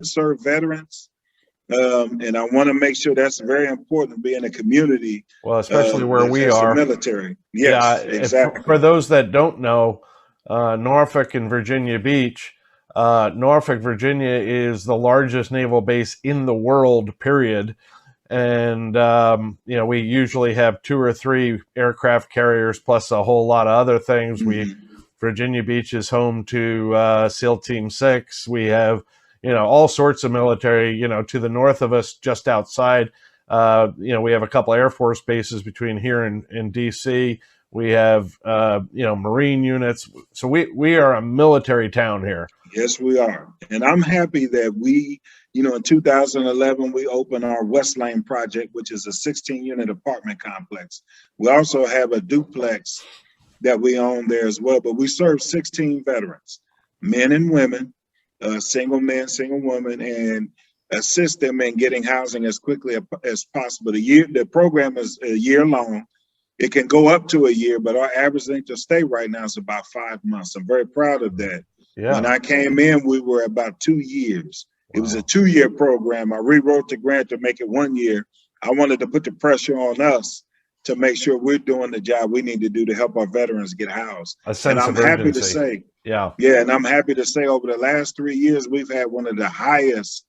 serve veterans. And I want to make sure that's very important to be in a community. Well, especially where that we has the are. military. Yes, Yeah, exactly. for those that don't know, Norfolk and Virginia Beach, Norfolk, Virginia is the largest naval base in the world, period. And, we usually have 2 or 3 aircraft carriers plus a whole lot of other things. Virginia Beach is home to SEAL Team 6. We have, all sorts of military, to the north of us, just outside. We have a couple Air Force bases between here and DC. We have, Marine units. So we are a military town here. Yes, we are. And I'm happy that we, in 2011, we opened our West Lane project, which is a 16-unit apartment complex. We also have a duplex that we own there as well, but we serve 16 veterans, men and women, single men, single women, and assist them in getting housing as quickly as possible. The program is a year long. It can go up to a year, but our average length of stay right now is about 5 months. I'm very proud of that. Yeah. When I came in, we were about 2 years. Wow. It was a 2-year program. I rewrote the grant to make it 1 year. I wanted to put the pressure on us to make sure we're doing the job we need to do to help our veterans get housed. And I'm happy to say, and I'm happy to say over the last 3 years, we've had one of the highest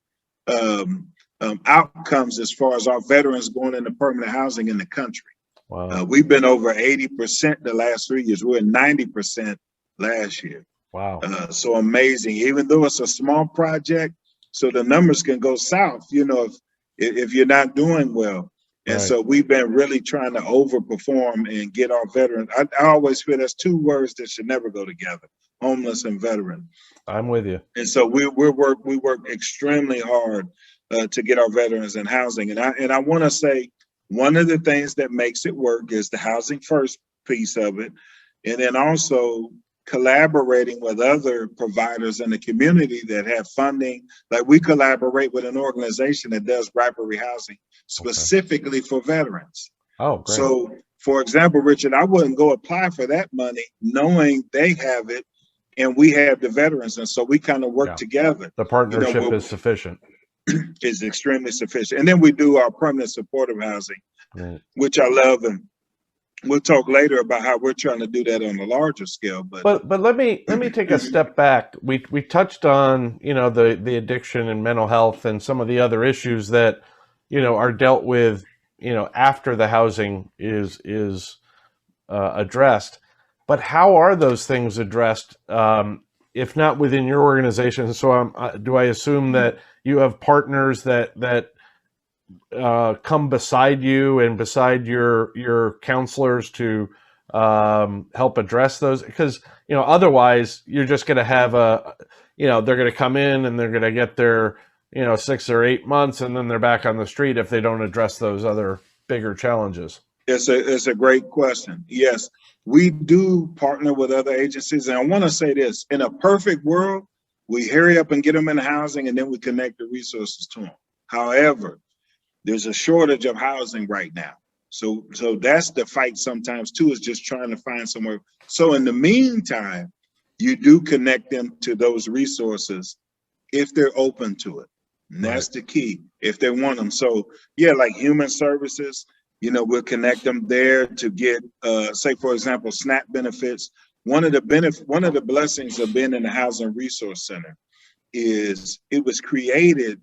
outcomes as far as our veterans going into permanent housing in the country. Wow. We've been over 80% the last 3 years. We're at 90% last year. Wow. So amazing, even though it's a small project, so the numbers can go south, if you're not doing well. And right. So we've been really trying to overperform and get our veterans. I always feel there's 2 words that should never go together: homeless and veteran. I'm with you. And so we work extremely hard to get our veterans in housing. And I want to say one of the things that makes it work is the housing first piece of it, and then also collaborating with other providers in the community that have funding. Like we collaborate with an organization that does rapid rehousing specifically for veterans. Oh, great. So, for example, Richard, I wouldn't go apply for that money knowing they have it and we have the veterans. And so we kind of work together. The partnership is sufficient. Is extremely sufficient. And then we do our permanent supportive housing, which I love. And we'll talk later about how we're trying to do that on a larger scale. But let me take a step back. We touched on the addiction and mental health and some of the other issues that are dealt with after the housing is addressed. But how are those things addressed if not within your organization? So do I assume that you have partners that come beside you and beside your counselors to help address those? Because otherwise you're just going to have they're going to come in and they're going to get their 6 or 8 months and then they're back on the street if they don't address those other bigger challenges. It's a great question. Yes, we do partner with other agencies, and I want to say this: in a perfect world, we hurry up and get them in housing, and then we connect the resources to them. However, there's a shortage of housing right now. So that's the fight sometimes too, is just trying to find somewhere. So in the meantime, you do connect them to those resources if they're open to it. And that's the key, if they want them. So yeah, like human services, we'll connect them there to get, say, for example, SNAP benefits. One of the blessings of being in the Housing Resource Center is it was created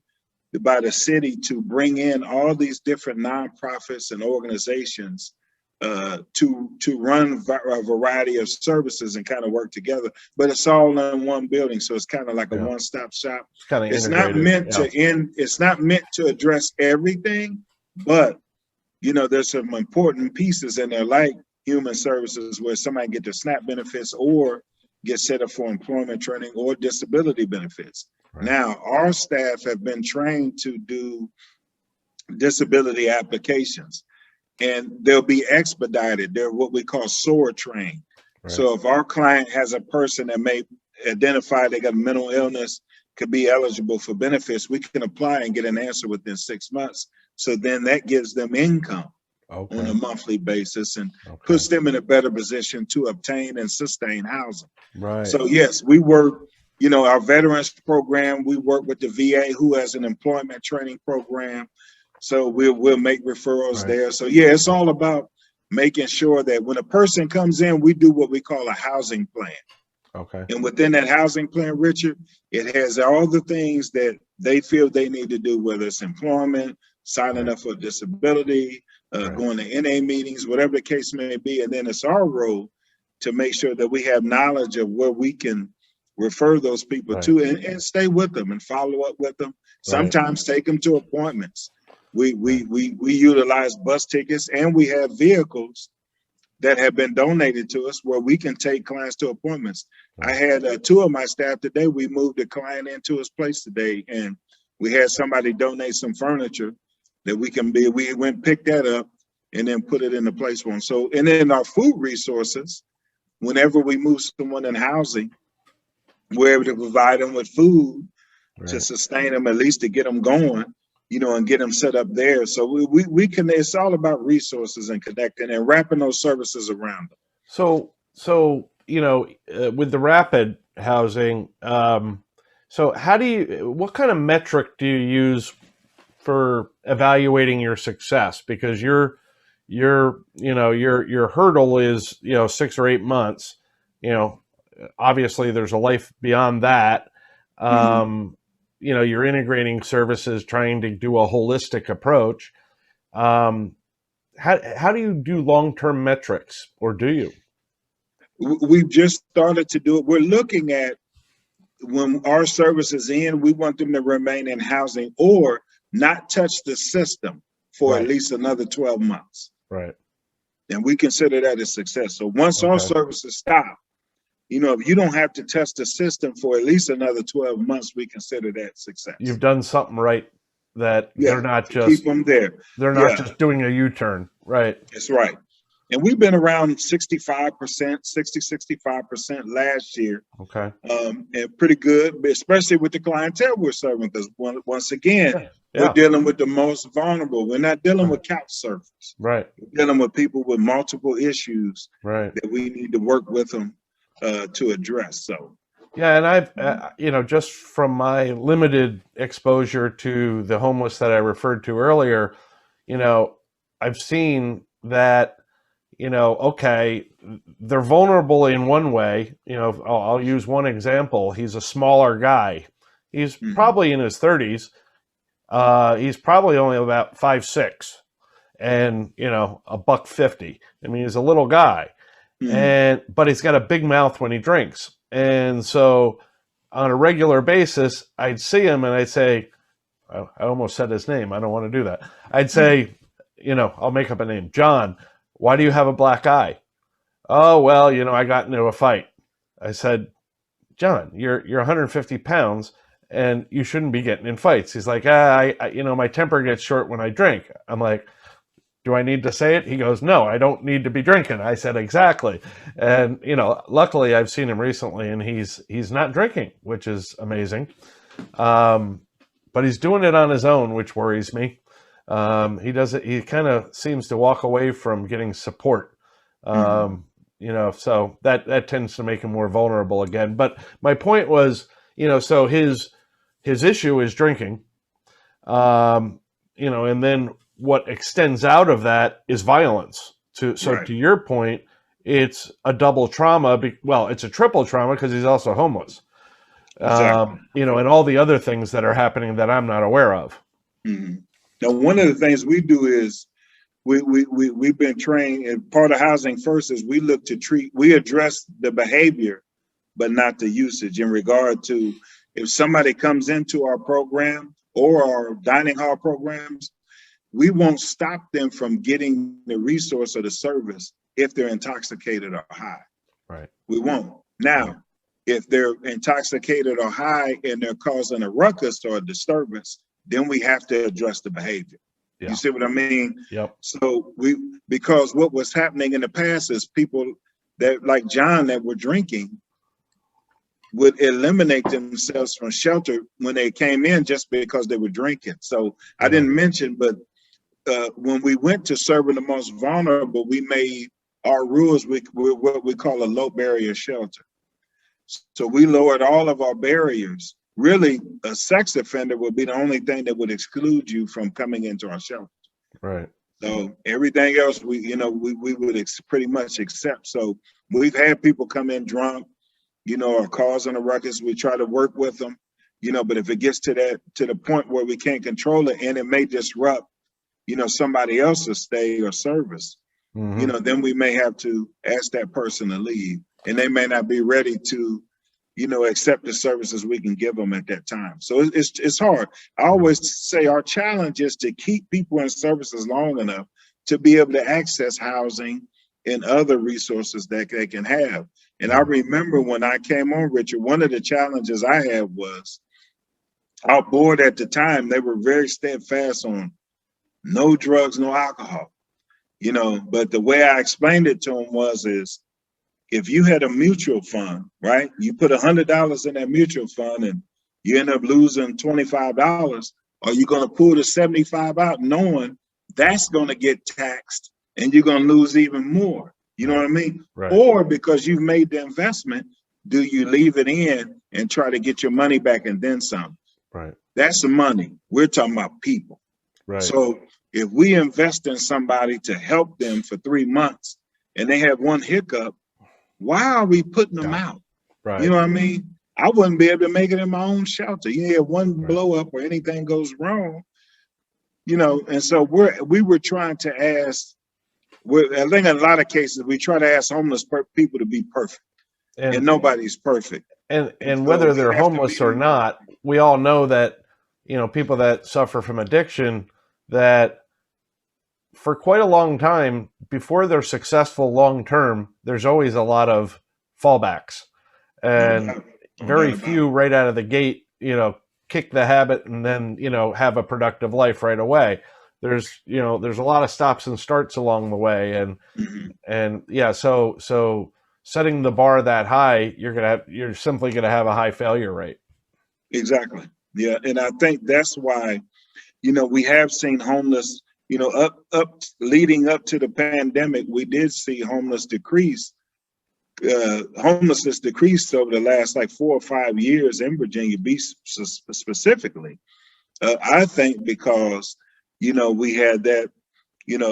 by the city to bring in all these different nonprofits and organizations to run a variety of services and kind of work together. But it's all in one building, so it's kind of like a one-stop shop. It's not meant to end. It's not meant to address everything, but there's some important pieces in there, like human services, where somebody get their SNAP benefits or get set up for employment training or disability benefits. Right. Now, our staff have been trained to do disability applications, and they'll be expedited. They're what we call SOAR trained. Right. So if our client has a person that may identify they got a mental illness, could be eligible for benefits, we can apply and get an answer within 6 months. So then that gives them income on a monthly basis and puts them in a better position to obtain and sustain housing. Right. So yes, we work You know, our veterans program, we work with the VA, who has an employment training program. So we'll make referrals there. So yeah, it's all about making sure that when a person comes in, we do what we call a housing plan. Okay. And within that housing plan, Richard, it has all the things that they feel they need to do, whether it's employment, signing up for disability, going to NA meetings, whatever the case may be. And then it's our role to make sure that we have knowledge of where we can refer those people to and stay with them and follow up with them. Sometimes take them to appointments. We utilize bus tickets, and we have vehicles that have been donated to us where we can take clients to appointments. I had two of my staff today. We moved a client into his place today, and we had somebody donate some furniture that we went pick that up and then put it in the place for them. So, and then our food resources, whenever we move someone in housing, we're able to provide them with food to sustain them, at least to get them going, you know, and get them set up there. So we can, it's all about resources and connecting and wrapping those services around them. So, you know, with the rapid housing, so what kind of metric do you use for evaluating your success? Because your hurdle is, 6 or 8 months, obviously there's a life beyond that. You're integrating services, trying to do a holistic approach. How do you do long-term metrics, or do you? We've just started to do it. We're looking at when our services end, we want them to remain in housing or not touch the system for at least another 12 months. Right. And we consider that a success. So once our services stop, if you don't have to touch the system for at least another 12 months, we consider that success. You've done something right, that they're not just keep them there. They're not just doing a U-turn. Right. That's right. And we've been around 65% last year. Okay. And pretty good, especially with the clientele we're serving, because once again, we're dealing with the most vulnerable. We're not dealing with couch surfers. Right. We're dealing with people with multiple issues that we need to work with them to address. So. Yeah, and I've, just from my limited exposure to the homeless that I referred to earlier, I've seen that, they're vulnerable in one way. I'll use one example. He's a smaller guy. He's probably in his 30s. He's probably only about 5'6", and $150. I mean, he's a little guy, but he's got a big mouth when he drinks. And so on a regular basis, I'd see him and I'd say, I almost said his name. I don't want to do that. I'd say, I'll make up a name. John, why do you have a black eye? Oh, well, I got into a fight. I said, John, you're 150 pounds and you shouldn't be getting in fights. He's like, my temper gets short when I drink. I'm like, do I need to say it? He goes, no, I don't need to be drinking. I said, exactly. And, luckily I've seen him recently and he's not drinking, which is amazing. But he's doing it on his own, which worries me. He kind of seems to walk away from getting support. So that tends to make him more vulnerable again. But my point was, so his issue is drinking, and then what extends out of that is violence. To your point, it's a double trauma. It's a triple trauma because he's also homeless. Exactly. And all the other things that are happening that I'm not aware of. Mm-hmm. Now, one of the things we do is we've been trained, and part of housing first is we address the behavior, but not the usage, in regard to if somebody comes into our program or our dining hall programs, we won't stop them from getting the resource or the service if they're intoxicated or high. Right. We won't. Now, if they're intoxicated or high and they're causing a ruckus or a disturbance, then we have to address the behavior. Yeah. You see what I mean? Yep. So because what was happening in the past is people that, like John, that were drinking would eliminate themselves from shelter when they came in just because they were drinking. So I didn't mention, but when we went to serving the most vulnerable, we made our rules with what we call a low barrier shelter. So we lowered all of our barriers. Really, a sex offender would be the only thing that would exclude you from coming into our shelter. Right. So everything else we would pretty much accept. So we've had people come in drunk, or causing a ruckus. We try to work with them, but if it gets to the point where we can't control it and it may disrupt, somebody else's stay or service, then we may have to ask that person to leave, and they may not be ready to, accept the services we can give them at that time. So it's hard. I always say our challenge is to keep people in services long enough to be able to access housing and other resources that they can have. And I remember when I came on, Richard, one of the challenges I had was our board at the time, they were very steadfast on no drugs, no alcohol, but the way I explained it to them is if you had a mutual fund, right, you put $100 in that mutual fund and you end up losing $25, are you going to pull the 75 out knowing that's going to get taxed and you're going to lose even more? You know what I mean? Right. Or because you've made the investment, do you leave it in and try to get your money back and then some? Right. That's the money. We're talking about people. Right. So if we invest in somebody to help them for 3 months and they have one hiccup, why are we putting them out? Right. You know what I mean? I wouldn't be able to make it in my own shelter. You have one blow up or anything goes wrong, and so we were trying to ask, I think in a lot of cases, we try to ask homeless people to be perfect, and nobody's perfect. And so whether they're homeless or not, we all know that, people that suffer from addiction, that for quite a long time, before they're successful long-term, there's always a lot of fallbacks, and very few right out of the gate, kick the habit and then, have a productive life right away. There's a lot of stops and starts along the way. And so setting the bar that high, you're simply going to have a high failure rate. Exactly. Yeah. And I think that's why, we have seen homeless, up leading up to the pandemic, we did see homelessness decreased over the last 4 or 5 years in Virginia Beach specifically. I think because, we had that,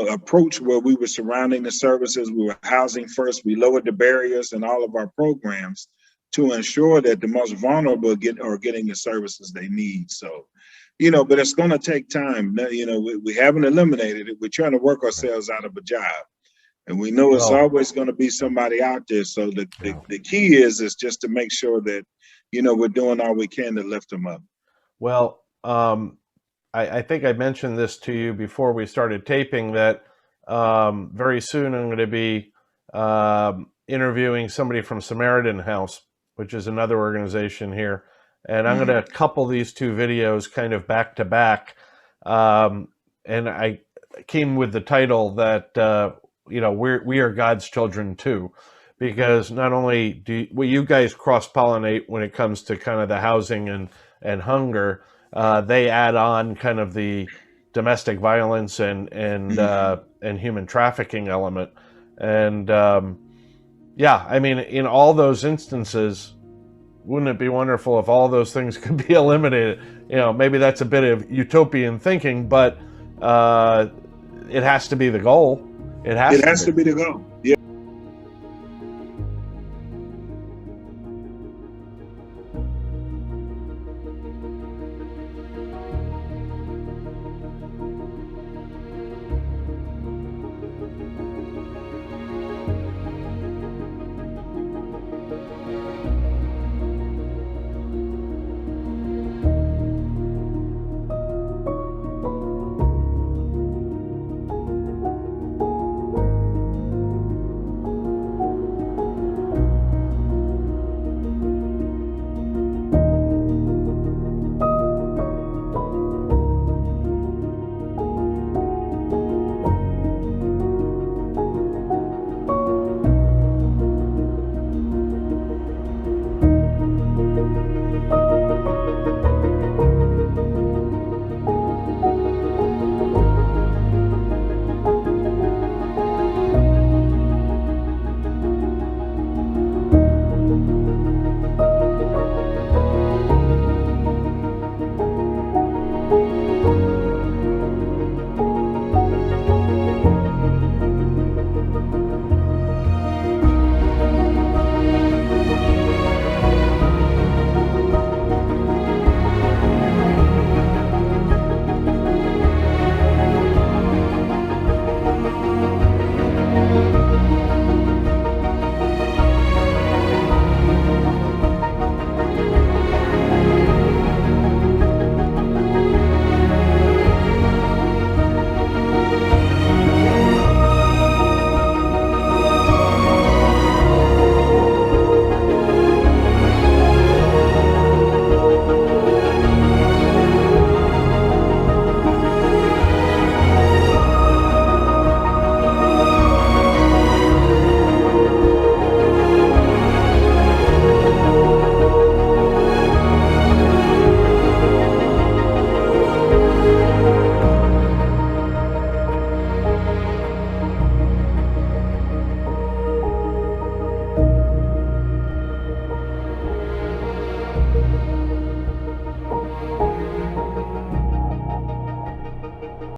approach where we were surrounding the services, we were housing first, we lowered the barriers in all of our programs to ensure that the most vulnerable are getting the services they need. So, but it's going to take time. We haven't eliminated it. We're trying to work ourselves out of a job. And we know it's always going to be somebody out there. So the key is just to make sure that, we're doing all we can to lift them up. Well, I think I mentioned this to you before we started taping that very soon I'm going to be interviewing somebody from Samaritan House, which is another organization here. And I'm going to couple these two videos kind of back to back. And I came with the title that, we are God's children too, because not only do you guys cross-pollinate when it comes to kind of the housing and hunger, they add on kind of the domestic violence and human trafficking element. And I mean, in all those instances, wouldn't it be wonderful if all those things could be eliminated? Maybe that's a bit of utopian thinking, but it has to be the goal. It has to be the goal. Yeah.